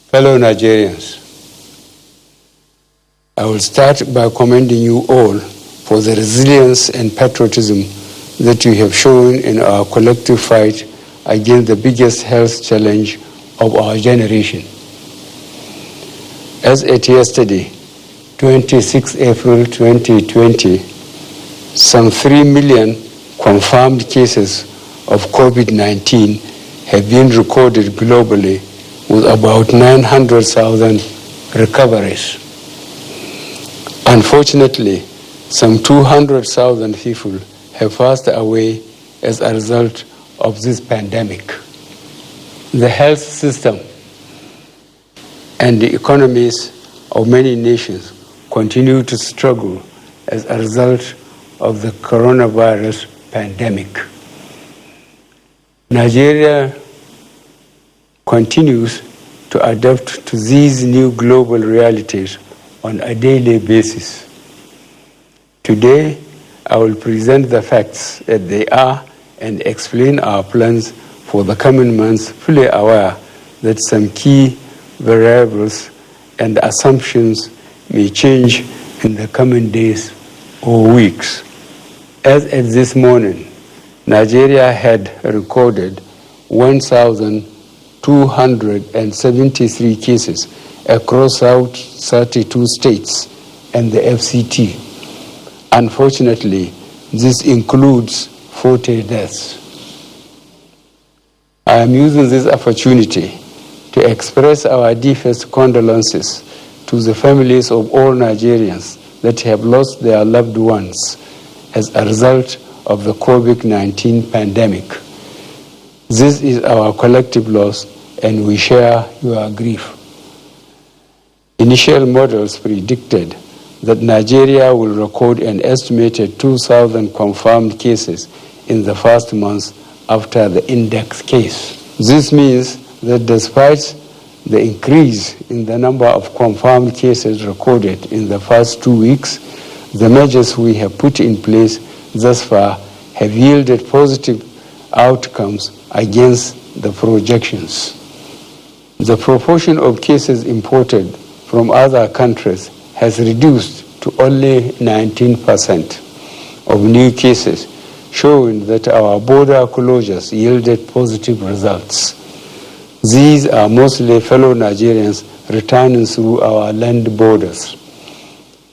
Fellow Nigerians, I will start by commending you all for the resilience and patriotism that you have shown in our collective fight against the biggest health challenge of our generation. As at yesterday, 26 April 2020, some 3 million confirmed cases of COVID-19 have been recorded globally, with about 900,000 recoveries. Unfortunately, some 200,000 people have passed away as a result of this pandemic. The health system and the economies of many nations continue to struggle as a result of the coronavirus pandemic. Nigeria continues to adapt to these new global realities on a daily basis. Today, I will present the facts as they are and explain our plans for the coming months, fully aware that some key variables and assumptions may change in the coming days or weeks. As at this morning, Nigeria had recorded 1,273 cases across 32 states and the FCT. Unfortunately, this includes 40 deaths. I am using this opportunity to express our deepest condolences to the families of all Nigerians that have lost their loved ones as a result of the COVID-19 pandemic. This is our collective loss, and we share your grief. Initial models predicted that Nigeria will record an estimated 2,000 confirmed cases in the first month after the index case. This means that despite the increase in the number of confirmed cases recorded in the first 2 weeks, the measures we have put in place thus far have yielded positive outcomes against the projections. The proportion of cases imported from other countries has reduced to only 19% of new cases, showing that our border closures yielded positive results. These are mostly fellow Nigerians returning through our land borders.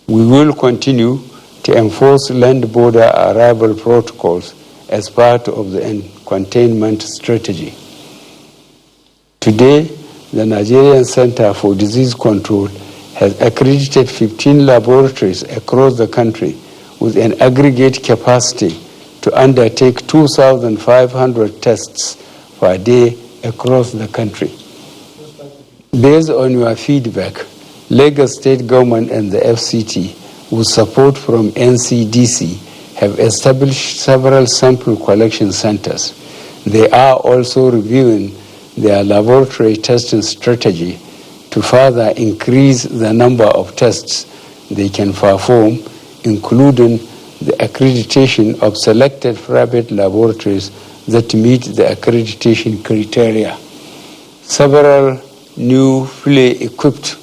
We will continue to enforce land border arrival protocols as part of the containment strategy. Today, the Nigerian Center for Disease Control has accredited 15 laboratories across the country with an aggregate capacity to undertake 2,500 tests per day across the country. Based on your feedback, Lagos State Government and the FCT, with support from NCDC, have established several sample collection centers. They are also reviewing their laboratory testing strategy to further increase the number of tests they can perform, including the accreditation of selected private laboratories that meet the accreditation criteria. Several new fully equipped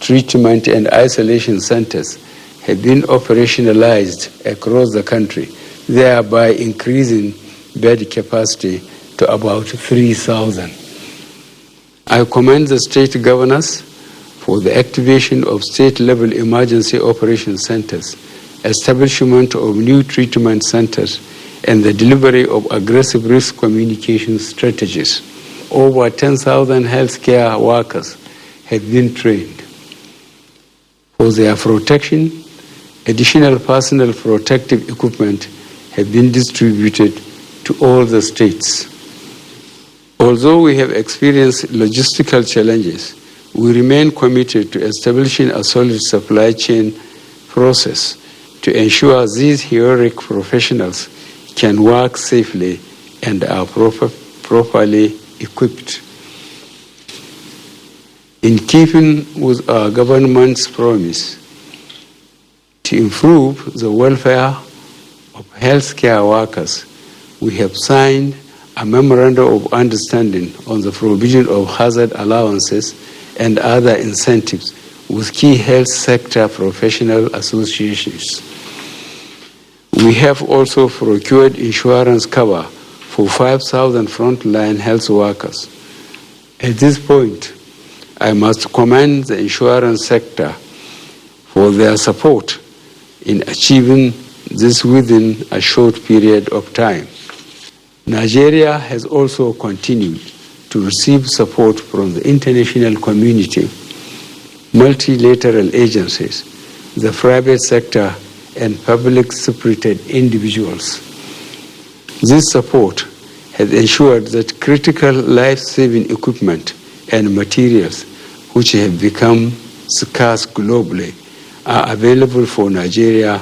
treatment and isolation centers have been operationalized across the country, thereby increasing bed capacity to about 3,000. I commend the state governors for the activation of state-level emergency operation centers, establishment of new treatment centers, and the delivery of aggressive risk communication strategies. Over 10,000 healthcare workers have been trained. For their protection, additional personal protective equipment have been distributed to all the states. Although we have experienced logistical challenges, we remain committed to establishing a solid supply chain process to ensure these heroic professionals can work safely and are properly equipped. In keeping with our government's promise to improve the welfare of healthcare workers, we have signed a memorandum of understanding on the provision of hazard allowances and other incentives with key health sector professional associations. We have also procured insurance cover for 5,000 frontline health workers. At this point, I must commend the insurance sector for their support in achieving this within a short period of time. Nigeria has also continued to receive support from the international community, multilateral agencies, the private sector, and public-spirited individuals. This support has ensured that critical life-saving equipment and materials, which have become scarce globally, are available for Nigeria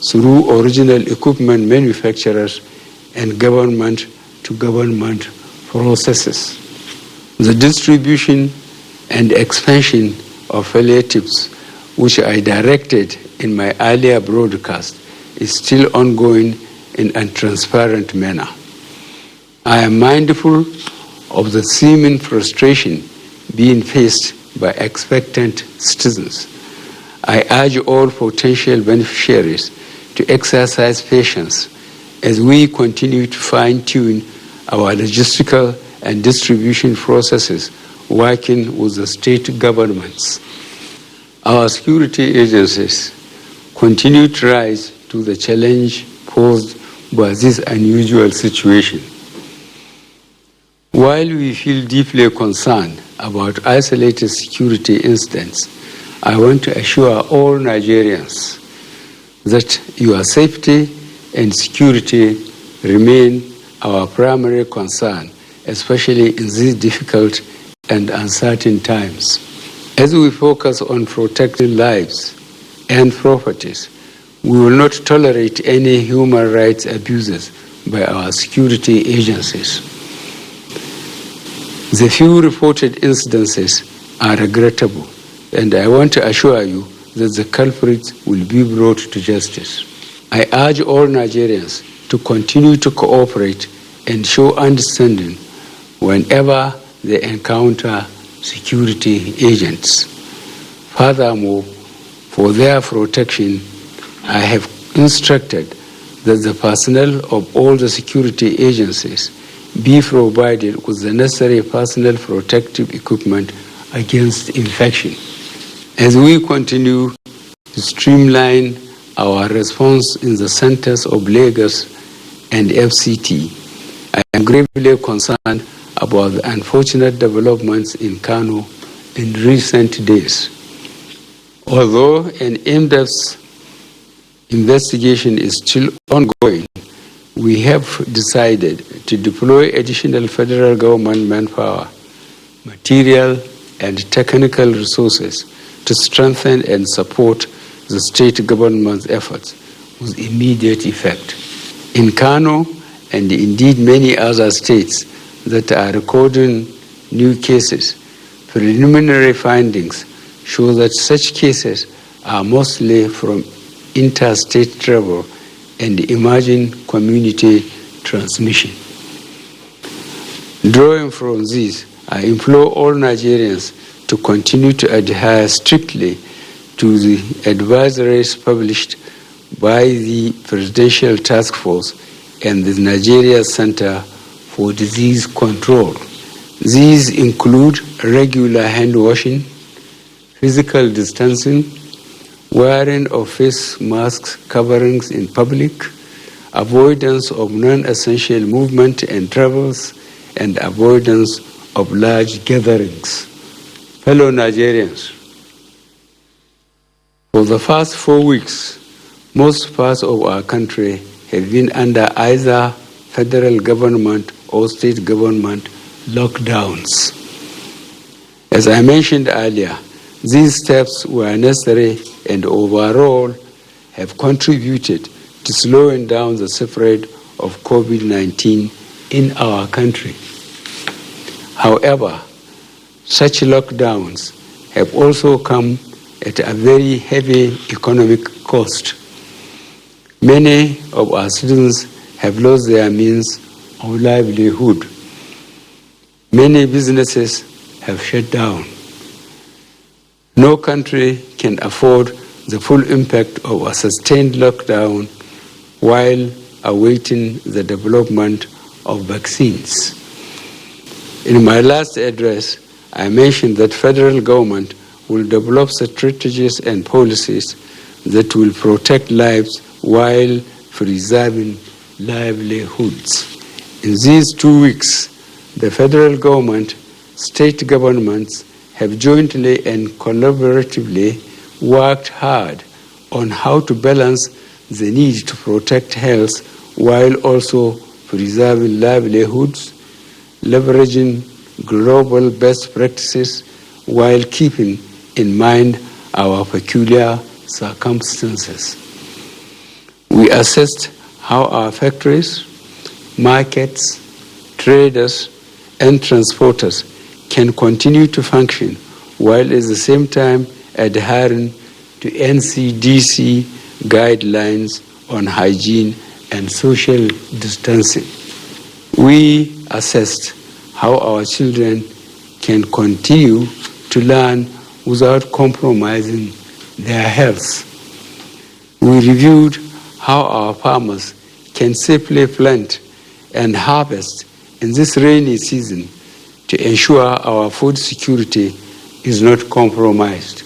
through original equipment manufacturers and government-to-government processes. The distribution and expansion of palliatives, which I directed in my earlier broadcast, is still ongoing in a transparent manner. I am mindful of the seeming frustration being faced by expectant citizens. I urge all potential beneficiaries to exercise patience as we continue to fine-tune our logistical and distribution processes, working with the state governments. Our security agencies continue to rise to the challenge posed by this unusual situation. While we feel deeply concerned about isolated security incidents, I want to assure all Nigerians that your safety and security remain our primary concern, especially in these difficult and uncertain times. As we focus on protecting lives and properties, we will not tolerate any human rights abuses by our security agencies. The few reported incidences are regrettable, and I want to assure you that the culprits will be brought to justice. I urge all Nigerians to continue to cooperate and show understanding whenever they encounter security agents. Furthermore, for their protection, I have instructed that the personnel of all the security agencies be provided with the necessary personal protective equipment against infection. As we continue to streamline our response in the centers of Lagos and FCT, I am gravely concerned about the unfortunate developments in Kano in recent days. Although an in-depth investigation is still ongoing, we have decided to deploy additional federal government manpower, material, and technical resources to strengthen and support the state government's efforts with immediate effect. In Kano, and indeed many other states that are recording new cases, preliminary findings show that such cases are mostly from interstate travel and emerging community transmission. Drawing from this, I implore all Nigerians to continue to adhere strictly to the advisories published by the Presidential Task Force and the Nigeria Center for Disease Control. These include regular hand washing, physical distancing, wearing of face masks coverings in public, avoidance of non-essential movement and travels, and avoidance of large gatherings. Fellow Nigerians, for the past 4 weeks, most parts of our country have been under either federal government or state government lockdowns. As I mentioned earlier, these steps were necessary and overall have contributed to slowing down the spread of COVID-19 in our country. However, such lockdowns have also come at a very heavy economic cost. Many of our citizens have lost their means of livelihood. Many businesses have shut down. No country can afford the full impact of a sustained lockdown while awaiting the development of vaccines. In my last address, I mentioned that federal government will develop strategies and policies that will protect lives while preserving livelihoods. In these 2 weeks, the federal government, state governments have jointly and collaboratively worked hard on how to balance the need to protect health while also preserving livelihoods, leveraging global best practices while keeping in mind our peculiar circumstances. We assessed how our factories, markets, traders, and transporters can continue to function while at the same time adhering to NCDC guidelines on hygiene and social distancing. We assessed how our children can continue to learn without compromising their health. We reviewed how our farmers can safely plant and harvest in this rainy season to ensure our food security is not compromised.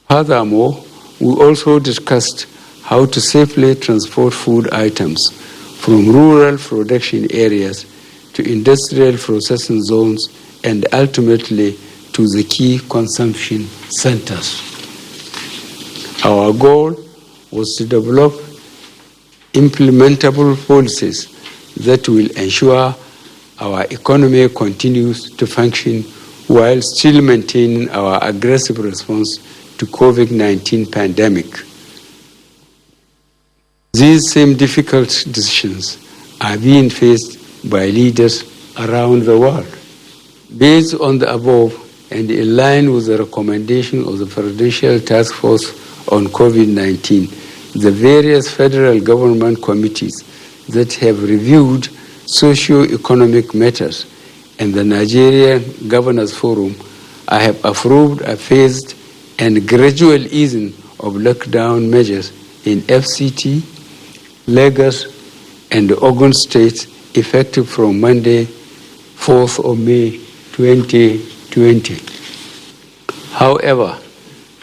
Furthermore, we also discussed how to safely transport food items from rural production areas to industrial processing zones and ultimately to the key consumption centers. Our goal was to develop implementable policies that will ensure our economy continues to function while still maintaining our aggressive response to COVID-19 pandemic. These same difficult decisions are being faced by leaders around the world. Based on the above and in line with the recommendation of the Presidential Task Force on COVID-19, the various federal government committees that have reviewed socio-economic matters and the Nigerian Governors Forum, I have approved a phased and gradual easing of lockdown measures in FCT, Lagos, and Ogun states effective from Monday, 4th of May 2020. However,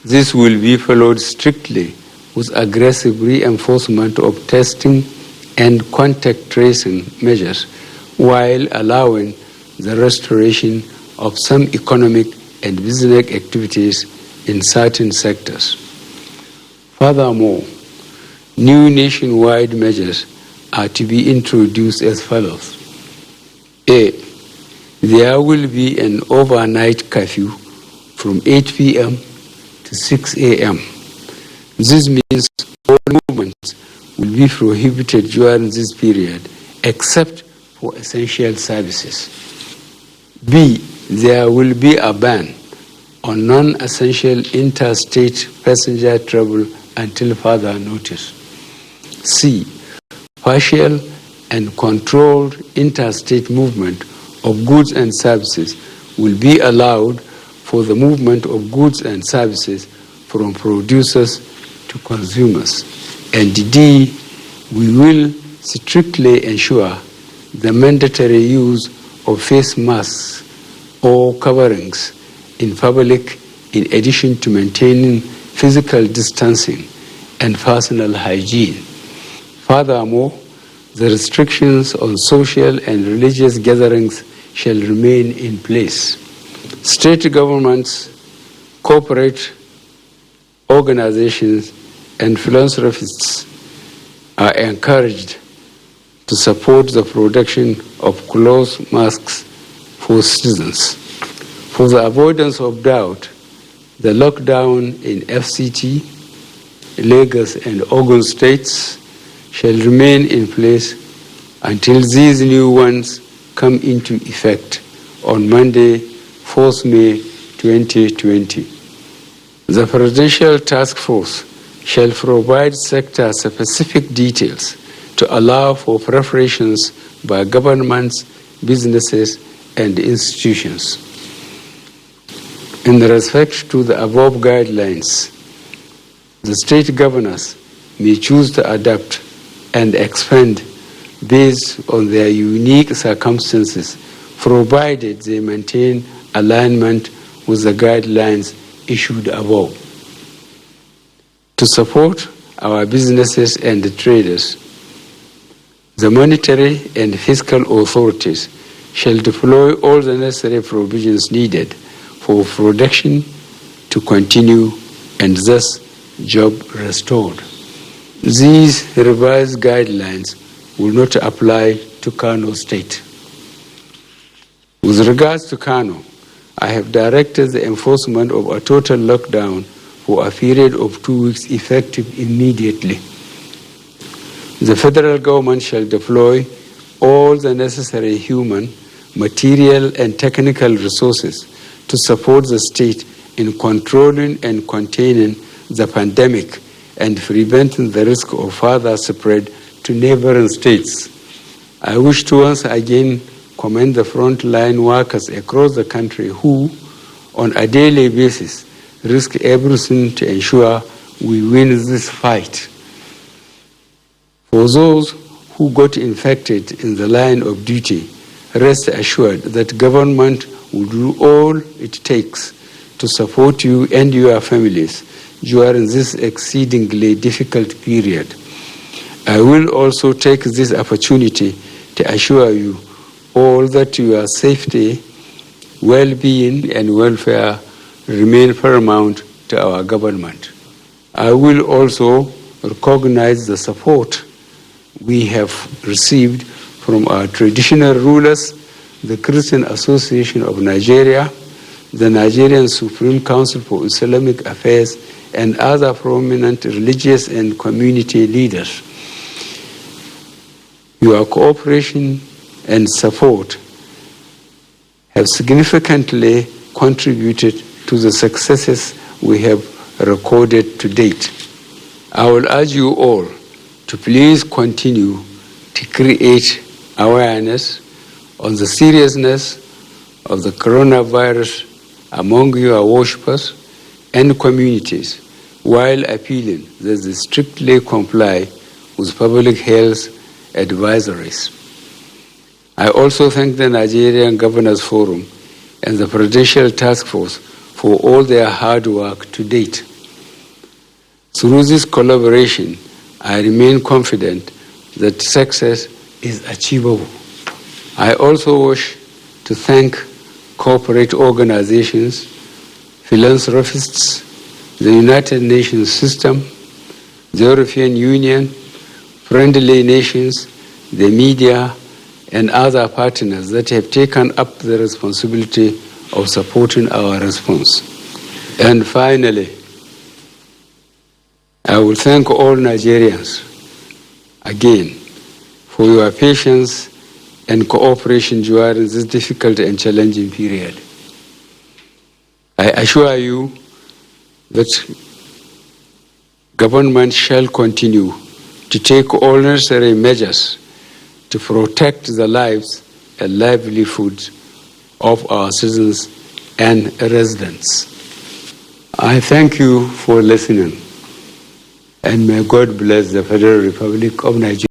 this will be followed strictly with aggressive reinforcement of testing and contact tracing measures while allowing the restoration of some economic and business activities in certain sectors. Furthermore, new nationwide measures are to be introduced as follows. A. There will be an overnight curfew from 8 p.m. to 6 a.m. This means all movements will be prohibited during this period except for essential services. B. There will be a ban on non-essential interstate passenger travel until further notice. C. Partial and controlled interstate movement of goods and services will be allowed for the movement of goods and services from producers to consumers. And D. We will strictly ensure the mandatory use of face masks or coverings in public in addition to maintaining physical distancing and personal hygiene. Furthermore, the restrictions on social and religious gatherings shall remain in place. State governments, corporate organizations, and philanthropists are encouraged to support the production of cloth masks for citizens. For the avoidance of doubt, the lockdown in FCT, Lagos, and Ogun states shall remain in place until these new ones come into effect on Monday, 4th May 2020. The Presidential Task Force shall provide sector-specific details to allow for preparations by governments, businesses, and institutions. In respect to the above guidelines, the state governors may choose to adapt and expand based on their unique circumstances, provided they maintain alignment with the guidelines issued above. To support our businesses and the traders, the monetary and fiscal authorities shall deploy all the necessary provisions needed for production to continue and thus job restored. These revised guidelines will not apply to Kano State. With regards to Kano, I have directed the enforcement of a total lockdown for a period of 2 weeks effective immediately. The federal government shall deploy all the necessary human, material, and technical resources to support the state in controlling and containing the pandemic and preventing the risk of further spread to neighboring states. I wish to once again commend the frontline workers across the country who, on a daily basis, risk everything to ensure we win this fight. For those who got infected in the line of duty, rest assured that government will do all it takes to support you and your families during this exceedingly difficult period. I will also take this opportunity to assure you all that your safety, well-being, and welfare remain paramount to our government. I will also recognize the support we have received from our traditional rulers, the Christian Association of Nigeria, the Nigerian Supreme Council for Islamic Affairs, and other prominent religious and community leaders. Your cooperation and support have significantly contributed to the successes we have recorded to date. I will urge you all to please continue to create awareness on the seriousness of the coronavirus among your worshippers and communities, while appealing that they strictly comply with public health advisories. I also thank the Nigerian Governors Forum and the Presidential Task Force for all their hard work to date. Through this collaboration, I remain confident that success is achievable. I also wish to thank corporate organizations, philanthropists, the United Nations system, the European Union, friendly nations, the media, and other partners that have taken up the responsibility of supporting our response. And finally, I will thank all Nigerians again for your patience and cooperation during this difficult and challenging period. I assure you that government shall continue to take all necessary measures to protect the lives and livelihoods of our citizens and residents. I thank you for listening, and may God bless the Federal Republic of Nigeria.